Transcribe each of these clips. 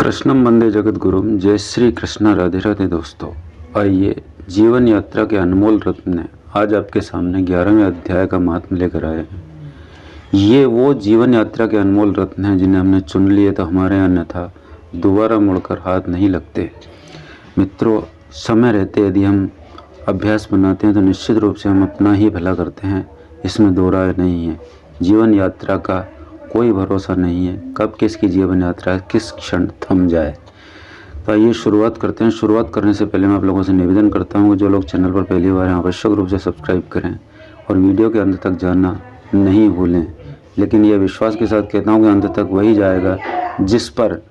कृष्णम वंदे जगत गुरुम। जय श्री कृष्ण। राधे राधे दोस्तों, आइए जीवन यात्रा के अनमोल रत्न ने आज आपके सामने 11वें अध्याय का महात्म लेकर आए हैं। ये वो जीवन यात्रा के अनमोल रत्न हैं जिन्हें हमने चुन लिए तो हमारे अन्यथा दोबारा मुड़कर हाथ नहीं लगते। मित्रों, समय रहते यदि हम अभ्यास बनाते हैं तो निश्चित रूप से हम अपना ही भला करते हैं, इसमें दो राय नहीं है। जीवन यात्रा का कोई भरोसा नहीं है, कब किसकी जीवन यात्रा किस क्षण थम जाए। तो आइए शुरुआत करते हैं। शुरुआत करने से पहले मैं आप लोगों से निवेदन करता हूँ कि जो लोग चैनल पर पहली बार हैं आवश्यक रूप से सब्सक्राइब करें और वीडियो के अंत तक जाना नहीं भूलें। लेकिन यह विश्वास के साथ कहता हूँ कि अंत तक वही जाएगा जिस पर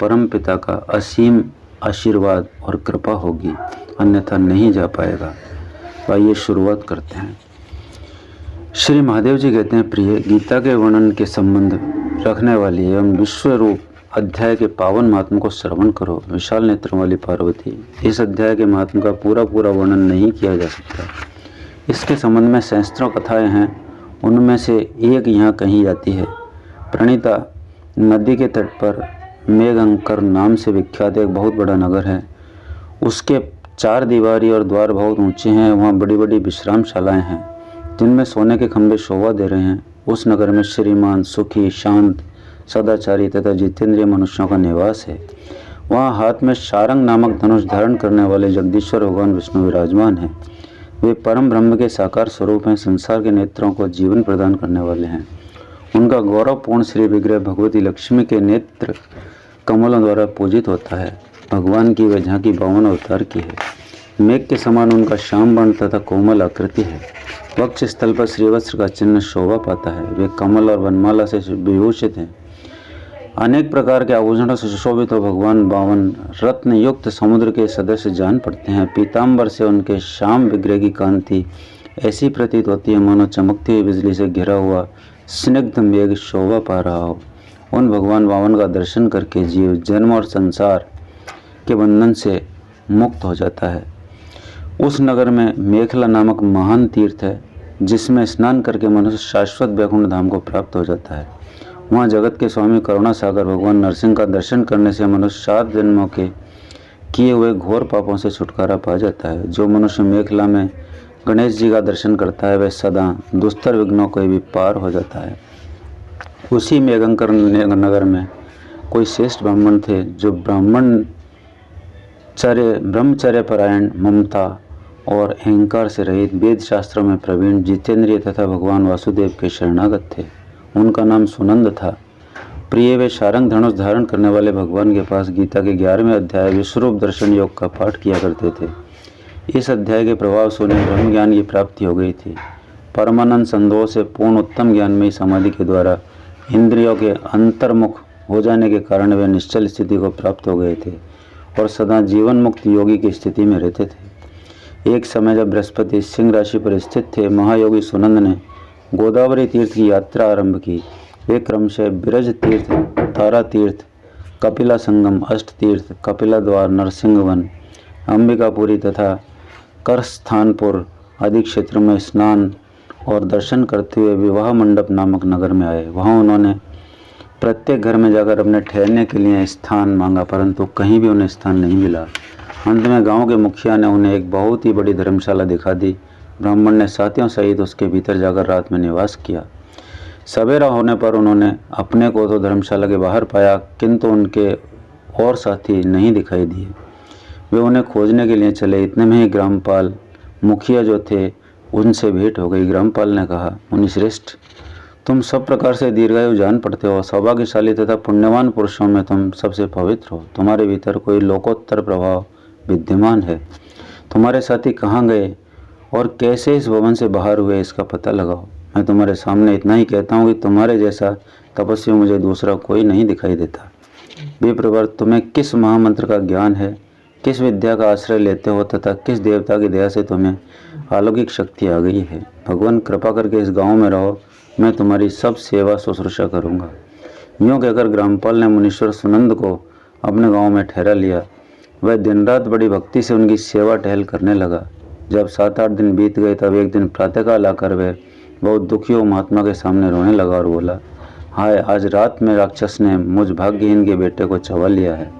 परम पिता का असीम आशीर्वाद और कृपा होगी, अन्यथा नहीं जा पाएगा। तो आइए शुरुआत करते हैं। श्री महादेव जी कहते हैं, प्रिय, गीता के वर्णन के संबंध रखने वाली एवं विश्व रूप अध्याय के पावन महात्म को श्रवण करो। विशाल नेत्रों वाली पार्वती, इस अध्याय के महात्म का पूरा वर्णन नहीं किया जा सकता। इसके संबंध में सहस्त्रों कथाएं हैं, उनमें से एक यहाँ कही जाती है। प्रणीता नदी के तट पर मेघंकर नाम से विख्यात एक बहुत बड़ा नगर है। उसके 4 दीवारी और द्वार बहुत ऊंचे हैं। वहाँ बड़ी बड़ी विश्रामशालाएं हैं जिनमें सोने के खंभे शोभा दे रहे हैं। उस नगर में श्रीमान, सुखी, शांत, सदाचारी तथा जितेंद्रिय मनुष्यों का निवास है। वहाँ हाथ में शारंग नामक धनुष धारण करने वाले जगदीश्वर भगवान विष्णु विराजमान हैं। वे परम ब्रह्म के साकार स्वरूप हैं, संसार के नेत्रों को जीवन प्रदान करने वाले हैं। उनका गौरवपूर्ण श्री विग्रह भगवती लक्ष्मी के नेत्र कमलों द्वारा पूजित होता है। भगवान की वह झांकी 52 अवतार की है। मेघ के समान उनका श्याम वर्ण तथा कोमल आकृति है। वक्ष स्थल पर श्रीवस्त्र का चिन्ह शोभा पाता है। वे कमल और वनमाला से विभूषित हैं। अनेक प्रकार के आभूषणों से सुशोभित हो भगवान 52 रत्न युक्त समुद्र के सदस्य जान पड़ते हैं। पीताम्बर से उनके श्याम विग्रह की कांति ऐसी प्रतीत होती है मानो चमकती हुई बिजली से घिरा हुआ स्निग्ध मेघ शोभा पा रहा हो। उन भगवान 52 का दर्शन करके जीव जन्म और संसार के बंधन से मुक्त हो जाता है। उस नगर में मेखला नामक महान तीर्थ है जिसमें स्नान करके मनुष्य शाश्वत वैकुंठ धाम को प्राप्त हो जाता है। वहाँ जगत के स्वामी करुणा सागर भगवान नरसिंह का दर्शन करने से मनुष्य 7 जन्मों के किए हुए घोर पापों से छुटकारा पा जाता है। जो मनुष्य मेखला में गणेश जी का दर्शन करता है वह सदा दुस्तर विघ्नों को भी पार हो जाता है। उसी मेघंकर नगर में कोई श्रेष्ठ ब्राह्मण थे जो ब्रह्मचर्य परायण, ममता और अहंकार से रहित, वेद शास्त्रों में प्रवीण, जितेंद्रिय तथा भगवान वासुदेव के शरणागत थे। उनका नाम सुनंद था। प्रिय, वे शारंग धनुष धारण करने वाले भगवान के पास गीता के 11वें अध्याय विश्वरूप दर्शन योग का पाठ किया करते थे। इस अध्याय के प्रभाव से उन्हें ब्रह्म ज्ञान की प्राप्ति हो गई थी। परमानंद संदोष से पूर्ण उत्तम ज्ञानमयी समाधि के द्वारा इंद्रियों के अंतर्मुख हो जाने के कारण वे निश्चल स्थिति को प्राप्त हो गए थे और सदा जीवन मुक्त योगी की स्थिति में रहते थे। एक समय जब बृहस्पति सिंह राशि पर स्थित थे, महायोगी सुनंद ने गोदावरी तीर्थ की यात्रा आरंभ की। वे क्रमशः बिरज तीर्थ, तारा तीर्थ, कपिला संगम, अष्ट तीर्थ, कपिला द्वार, नरसिंहवन, अंबिकापुरी तथा करस्थानपुर आदि क्षेत्रों में स्नान और दर्शन करते हुए विवाह मंडप नामक नगर में आए। वहाँ उन्होंने प्रत्येक घर में जाकर अपने ठहरने के लिए स्थान मांगा, परंतु कहीं भी उन्हें स्थान नहीं मिला। अंत में गांव के मुखिया ने उन्हें एक बहुत ही बड़ी धर्मशाला दिखा दी। ब्राह्मण ने साथियों सहित उसके भीतर जाकर रात में निवास किया। सवेरा होने पर उन्होंने अपने को तो धर्मशाला के बाहर पाया, किंतु उनके और साथी नहीं दिखाई दिए। वे उन्हें खोजने के लिए चले। इतने में ही ग्रामपाल मुखिया जो थे उनसे भेंट हो गई। ग्रामपाल ने कहा, मुनिश्रेष्ठ, तुम सब प्रकार से दीर्घायु जान पड़ते हो। सौभाग्यशाली तथा पुण्यवान पुरुषों में तुम सबसे पवित्र हो। तुम्हारे भीतर कोई लोकोत्तर प्रभाव विद्यमान है। तुम्हारे साथी कहाँ गए और कैसे इस भवन से बाहर हुए, इसका पता लगाओ। मैं तुम्हारे सामने इतना ही कहता हूँ कि तुम्हारे जैसा तपस्वी मुझे दूसरा कोई नहीं दिखाई देता। विप्रवर, तुम्हें किस महामंत्र का ज्ञान है, किस विद्या का आश्रय लेते हो तथा किस देवता की दया से तुम्हें अलौकिक शक्ति आ गई है। भगवान कृपा करके इस गाँव में रहो, मैं तुम्हारी सब सेवा शुश्रूषा करूँगा। यूँ कहकर ग्रामपाल ने मुनीश्वर सुनंद को अपने गाँव में ठहरा लिया। वह दिन रात बड़ी भक्ति से उनकी सेवा टहल करने लगा। जब 7-8 दिन बीत गए तब एक दिन प्रातःकाल आकर वह बहुत दुखी हो महात्मा के सामने रोने लगा और बोला, हाय, आज रात में राक्षस ने मुझ भाग्यहीन के बेटे को चबा लिया है।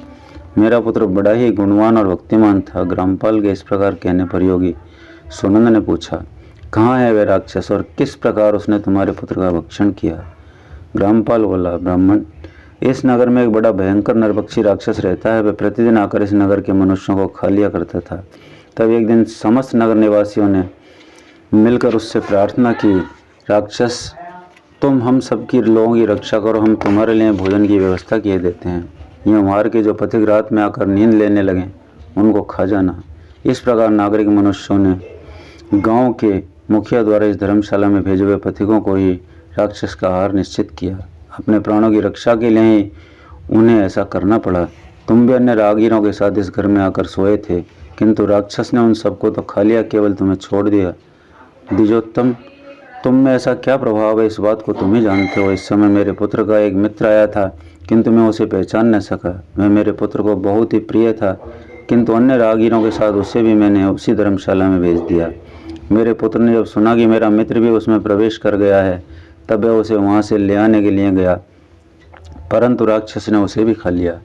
मेरा पुत्र बड़ा ही गुणवान और भक्तिमान था। ग्रामपाल के इस प्रकार कहने पर योगी सुनंद ने पूछा, कहाँ है वह राक्षस और किस प्रकार उसने तुम्हारे पुत्र का भक्षण किया? ग्रामपाल बोला, ब्राह्मण, इस नगर में एक बड़ा भयंकर नरभक्षी राक्षस रहता है। वह प्रतिदिन आकर इस नगर के मनुष्यों को खा लिया करता था। तब एक दिन समस्त नगर निवासियों ने मिलकर उससे प्रार्थना की, राक्षस, तुम हम सबकी लोगों की रक्षा करो, हम तुम्हारे लिए भोजन की व्यवस्था किए देते हैं। यूँ मार के जो पथिक रात में आकर नींद लेने लगे उनको खा जाना। इस प्रकार नागरिक मनुष्यों ने गांव के मुखिया द्वारा इस धर्मशाला में भेजे हुए पथिकों को ही राक्षस का आहार निश्चित किया। अपने प्राणों की रक्षा के लिए ही उन्हें ऐसा करना पड़ा। तुम भी अन्य राहगीरों के साथ इस घर में आकर सोए थे, किंतु राक्षस ने उन सबको तो खा लिया, केवल तुम्हें छोड़ दिया। द्विजोत्तम, तुम में ऐसा क्या प्रभाव है, इस बात को तुम ही जानते हो। इस समय मेरे पुत्र का एक मित्र आया था, किंतु मैं उसे पहचान न सका। वह मेरे पुत्र को बहुत ही प्रिय था, किंतु अन्य राहगीरों के साथ उसे भी मैंने उसी धर्मशाला में भेज दिया। मेरे पुत्र ने जब सुना कि मेरा मित्र भी उसमें प्रवेश कर गया है, तब वह उसे वहाँ से ले आने के लिए गया, परंतु राक्षस ने उसे भी खा लिया।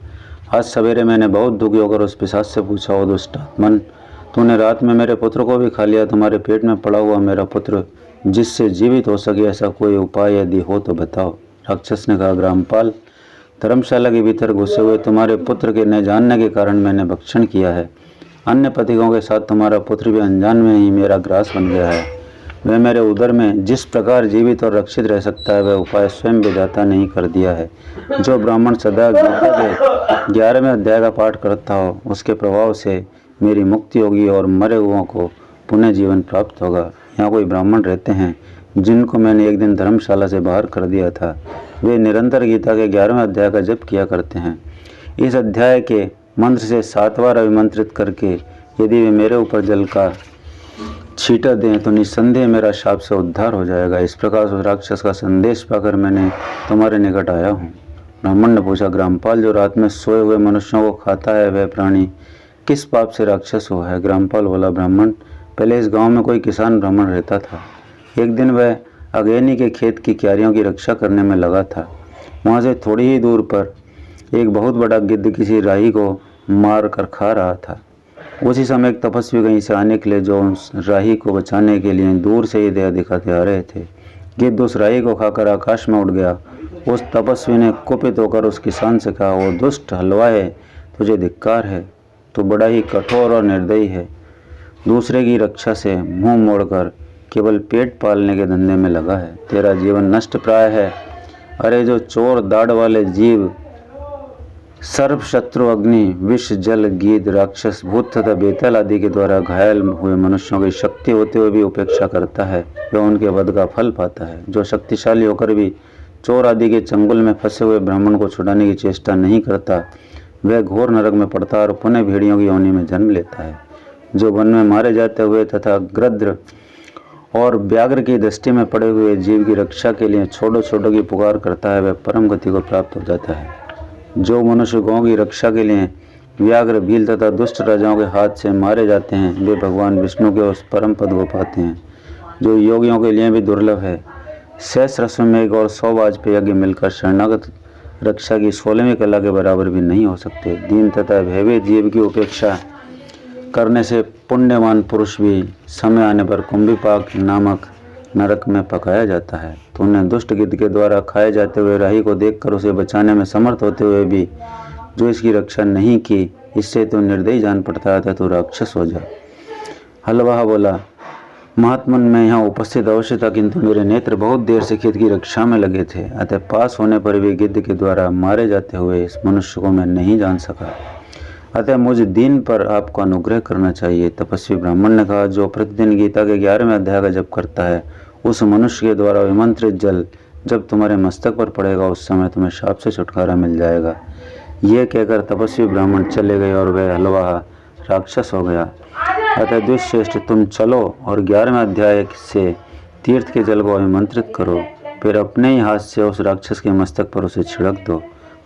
आज सवेरे मैंने बहुत दुखी होकर उस पिशाच से पूछा, ओ दुष्टात्मन, तूने रात में मेरे पुत्र को भी खा लिया। तुम्हारे पेट में पड़ा हुआ मेरा पुत्र जिससे जीवित हो सके, ऐसा कोई उपाय यदि हो तो बताओ। राक्षस ने कहा, ग्रामपाल, धर्मशाला के भीतर घुसे हुए तुम्हारे पुत्र के न जानने के कारण मैंने भक्षण किया है। अन्य पथिकों के साथ तुम्हारा पुत्र भी अनजान में ही मेरा ग्रास बन गया है। वह मेरे उदर में जिस प्रकार जीवित और रक्षित रह सकता है, वह उपाय स्वयं विधाता ने ही कर दिया है। जो ब्राह्मण सदा गीता के 11वें अध्याय का पाठ करता हो, उसके प्रभाव से मेरी मुक्ति होगी और मरे हुओं को पुनः जीवन प्राप्त होगा। यहाँ कोई ब्राह्मण रहते हैं जिनको मैंने एक दिन धर्मशाला से बाहर कर दिया था। वे निरंतर गीता के 11वें अध्याय का जप किया करते हैं। इस अध्याय के मंत्र से 7 बार अभिमंत्रित करके यदि वे मेरे ऊपर जल का छींटा दें तो निस्संदेह मेरा शाप से उद्धार हो जाएगा। इस प्रकार उस राक्षस का संदेश पाकर मैंने तुम्हारे निकट आया हूँ। ब्राह्मण ने पूछा, ग्रामपाल, जो रात में सोए हुए मनुष्यों को खाता है, वह प्राणी किस पाप से राक्षस हुआ है? ग्रामपाल बोला, ब्राह्मण, पहले इस गांव में कोई किसान ब्राह्मण रहता था। एक दिन वह अगेनी के खेत की क्यारियों की रक्षा करने में लगा था। वहाँ से थोड़ी ही दूर पर एक बहुत बड़ा गिद्ध किसी राही को मार कर खा रहा था। उसी समय एक तपस्वी कहीं से आने के लिए जो उस राही को बचाने के लिए दूर से ही दया दिखाते आ रहे थे। गिद्ध उस राही को खाकर आकाश में उड़ गया। उस तपस्वी ने कुपित होकर उस किसान से कहा, वो दुष्ट हलवाए, तुझे धिक्कार है, तो बड़ा ही कठोर और निर्दयी है। दूसरे की रक्षा से मुंह मोड़कर केवल पेट पालने के धंधे में लगा है। तेरा जीवन नष्ट प्राय है। अरे जो चोर, दाढ़ वाले जीव, सर्प, शत्रु, अग्नि, विष, जल, गीध, राक्षस, भूत तथा बेताल आदि के द्वारा घायल हुए मनुष्यों की शक्ति होते हुए भी उपेक्षा करता है, वह उनके वध का फल पाता है। जो शक्तिशाली होकर भी चोर आदि के चंगुल में फंसे हुए ब्राह्मण को छुड़ाने की चेष्टा नहीं करता, वह घोर नरक में पड़ता है और पुनः भेड़ियों की योनि में जन्म लेता है। जो वन में मारे जाते हुए तथा गृध्र और व्याघ्र की दृष्टि में पड़े हुए जीव की रक्षा के लिए छोड़ो छोड़ो की पुकार करता है, वह परम गति को प्राप्त हो जाता है। जो मनुष्य गौ की रक्षा के लिए व्याघ्र, भील तथा दुष्ट राजाओं के हाथ से मारे जाते हैं, वे भगवान विष्णु के उस परम पद को पाते हैं, जो योगियों के लिए भी दुर्लभ है। 6 अश्वमेघ और 100 वाजपेयी यज्ञ मिलकर शरणागत रक्षा की 16वीं कला के बराबर भी नहीं हो सकते। दीन तथा भयभीत जीव की उपेक्षा करने से पुण्यवान पुरुष भी समय आने पर कुंभीपाक नामक नरक में पकाया जाता है। तूने दुष्ट गिद्ध के द्वारा खाए जाते हुए राही को देखकर उसे बचाने में समर्थ होते हुए भी जो इसकी रक्षा नहीं की, इससे तो निर्दयी जान पड़ता है, तो राक्षस हो जा। हलवाहा बोला, महात्मन, मैं यहाँ उपस्थित अवश्य था, किंतु मेरे नेत्र बहुत देर से खेत की रक्षा में लगे थे, अतः पास होने पर भी गिद्ध के द्वारा मारे जाते हुए इस मनुष्य को मैं नहीं जान सका। अतः मुझे दीन पर आपको अनुग्रह करना चाहिए। तपस्वी ब्राह्मण ने कहा, जो प्रतिदिन गीता के 11वें अध्याय का जप करता है, उस मनुष्य के द्वारा विमंत्रित जल जब तुम्हारे मस्तक पर पड़ेगा, उस समय तुम्हें शाप से छुटकारा मिल जाएगा। यह कहकर तपस्वी ब्राह्मण चले गए और वह हलवाहा राक्षस हो गया। अतः दुष्यश्रेष्ठ, तुम चलो और 11वें अध्याय से तीर्थ के जल को अभिमंत्रित करो, फिर अपने ही हाथ से उस राक्षस के मस्तक पर उसे छिड़क दो।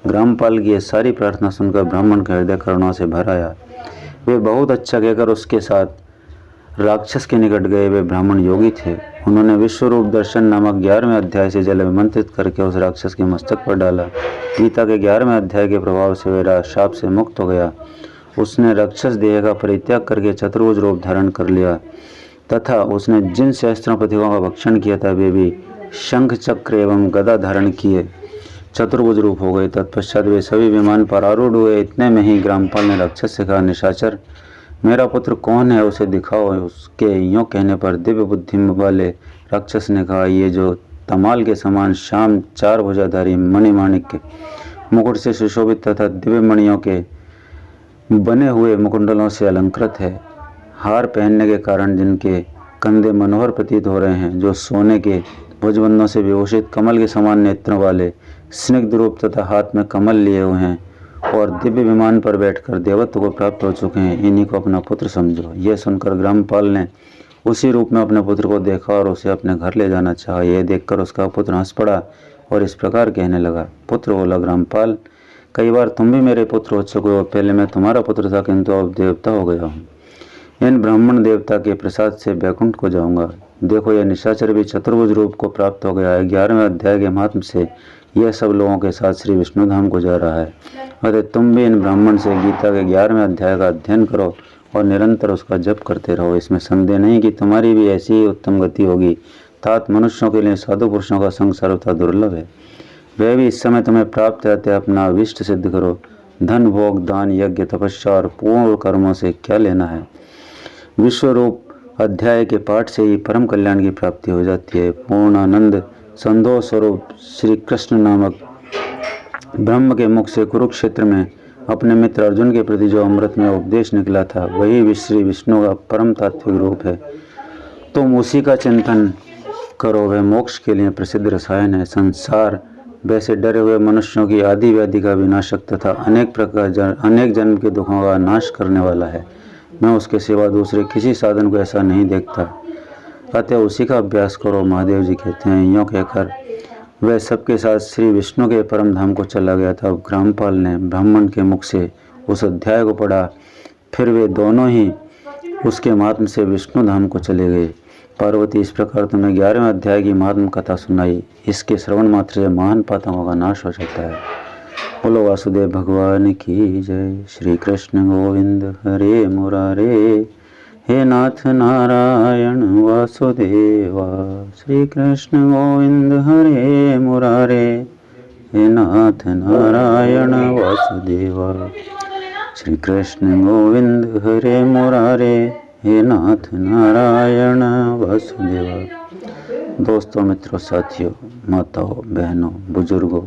ग्रामपाल की यह सारी प्रार्थना सुनकर ब्राह्मण का हृदय करुणा से भर आया। वे बहुत अच्छा कहकर उसके साथ राक्षस के निकट गए। वे ब्राह्मण योगी थे उन्होंने विश्वरूप दर्शन नामक 11वें अध्याय से जल विमंत्रित करके उस राक्षस के मस्तक पर डाला। गीता के 11वें अध्याय के प्रभाव से वह शाप से मुक्त हो गया। उसने राक्षस देह का परित्याग करके चतुर्भुज रूप धारण कर लिया तथा उसने जिन सहस्त्रों प्रतीकों का भक्षण किया था वे भी शंख चक्र एवं गदा धारण किए चतुर्भुज रूप हो गए। तत्पश्चात वे सभी विमान पर आरूढ़ हुए। इतने में ही ग्रामपाल ने राक्षस से कहा, निशाचर, मेरा पुत्र कौन है, उसे दिखाओ। उसके यूँ कहने पर दिव्य बुद्धि वाले राक्षस ने कहा, ये जो तमाल के समान श्याम 4 भुजाधारी मणिमाणिक के मुकुट से सुशोभित तथा दिव्य मणियों के बने हुए मुकुंडलों से अलंकृत है, हार पहनने के कारण जिनके कंधे मनोहर प्रतीत हो रहे हैं, जो सोने के भुजबंधों से विभूषित कमल के समान नेत्रों वाले स्निग्ध रूप तथा हाथ में कमल लिए हुए हैं और दिव्य विमान पर बैठकर देवत्व को प्राप्त हो चुके हैं, इन्हीं को अपना पुत्र समझो। यह सुनकर ग्रामपाल ने उसी रूप में अपने पुत्र को देखा और उसे अपने घर ले जाना चाहा। यह देखकर उसका पुत्र हंस पड़ा और इस प्रकार कहने लगा। पुत्र बोला, ग्रामपाल, कई बार तुम भी मेरे पुत्र हो चुके हो। पहले मैं तुम्हारा पुत्र था किंतु अब देवता हो गया हूँ। इन ब्राह्मण देवता के प्रसाद से बैकुंठ को जाऊंगा। देखो, यह निशाचर भी चतुर्भुज रूप को प्राप्त हो गया है। 11वें अध्याय के महात्म से यह सब लोगों के साथ श्री विष्णु धाम को जा रहा है। अतः तुम भी इन ब्राह्मण से गीता के 11वें अध्याय का अध्ययन करो और निरंतर उसका जप करते रहो। इसमें संदेह नहीं कि तुम्हारी भी ऐसी ही उत्तम गति होगी। तात मनुष्यों के लिए साधु पुरुषों का संग सर्वथा दुर्लभ है। वह भी इस समय तुम्हें प्राप्त रहते अपना अभिष्ट सिद्ध करो। धन, भोग, दान, यज्ञ, तपस्या और पूर्ण कर्मों से क्या लेना है। विश्वरूप अध्याय के पाठ से ही परम कल्याण की प्राप्ति हो जाती है। पूर्ण आनंद संतोष स्वरूप श्री कृष्ण नामक ब्रह्म के मुख से कुरुक्षेत्र में अपने मित्र अर्जुन के प्रति जो अमृत में उपदेश निकला था, वही श्री विष्णु का परम तात्विक रूप है। तुम उसी का चिंतन करो, वह मोक्ष के लिए प्रसिद्ध रसायन है। संसार वैसे डरे हुए मनुष्यों की आदि व्याधि का विनाशक तथा अनेक जन्म के दुखों का नाश करने वाला है। मैं उसके सिवा दूसरे किसी साधन को ऐसा नहीं देखता, अतः उसी का अभ्यास करो, महादेव जी कहते हैं। यूँ कहकर वह सबके साथ श्री विष्णु के परम धाम को चला गया था। ग्रामपाल ने ब्राह्मण के मुख से उस अध्याय को पढ़ा। फिर वे दोनों ही उसके महात्म से विष्णु धाम को चले गए। पार्वती इस प्रकार तुम्हें 11वें अध्याय की महात्म कथा सुनाई। इसके श्रवण मात्र से महान पातकों का नाश हो जाता है। बोलो वासुदेव भगवान की जय। श्री कृष्ण गोविंद हरे मुरारे, हे नाथ नारायण वासुदेवा। श्री कृष्ण गोविंद हरे मुरारे, हे नाथ नारायण वासुदेवा। श्री कृष्ण गोविंद हरे मुरारे, हे नाथ नारायण वासुदेवा। दोस्तों, मित्रों, साथियों, माताओं, बहनों, बुजुर्गों,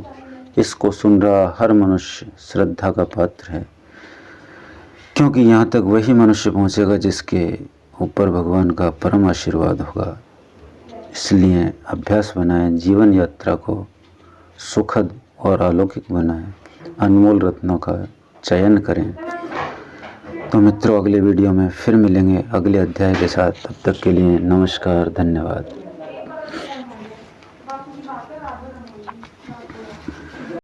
इसको सुन रहा हर मनुष्य श्रद्धा का पात्र है, क्योंकि यहाँ तक वही मनुष्य पहुँचेगा जिसके ऊपर भगवान का परम आशीर्वाद होगा। इसलिए अभ्यास बनाएं, जीवन यात्रा को सुखद और अलौकिक बनाएं, अनमोल रत्नों का चयन करें। तो मित्रों, अगले वीडियो में फिर मिलेंगे अगले अध्याय के साथ। तब तक के लिए नमस्कार, धन्यवाद।